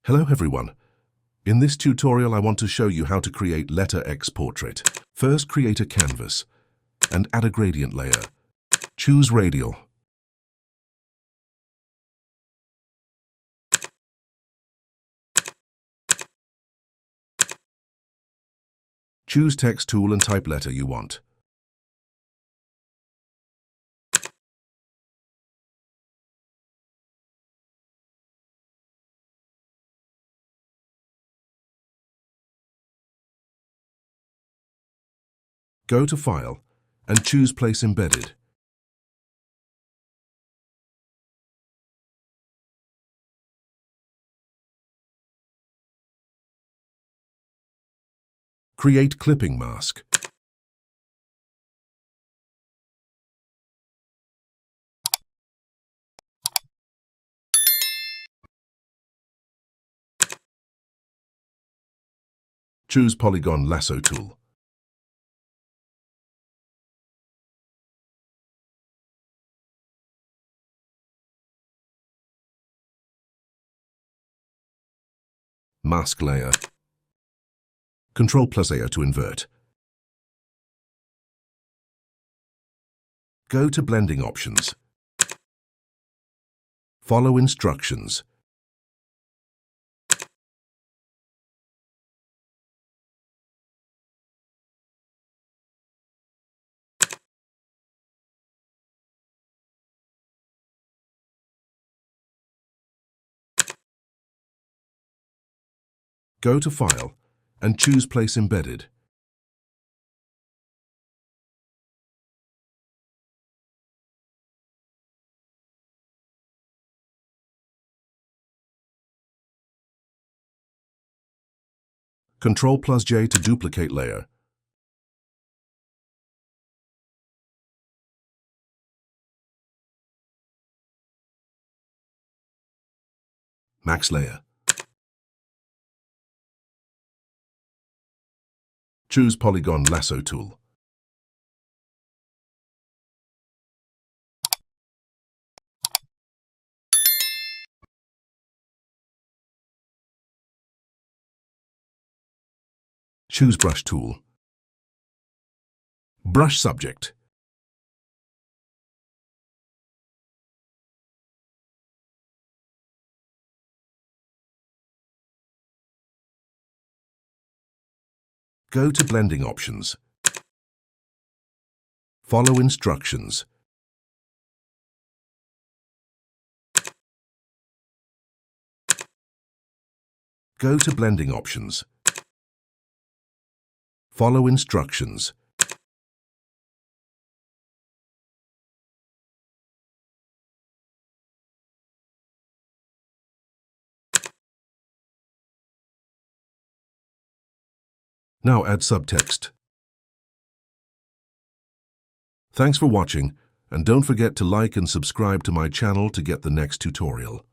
Hello everyone. In this tutorial I want to show you how to create letter X portrait. First, create a canvas and add a gradient layer. Choose radial. Choose text tool and type letter you want. Go to File and choose Place Embedded. Create clipping mask. Choose Polygon Lasso tool. Mask layer. Ctrl+A to invert. Go to blending options. Follow instructions. Go to File and choose Place Embedded. Ctrl+J to duplicate layer. Max layer. Choose Polygon Lasso tool. Choose Brush tool. Brush subject. Go to blending options. Follow instructions. Go to blending options. Follow instructions. Now add subtext. Thanks for watching, and don't forget to like and subscribe to my channel to get the next tutorial.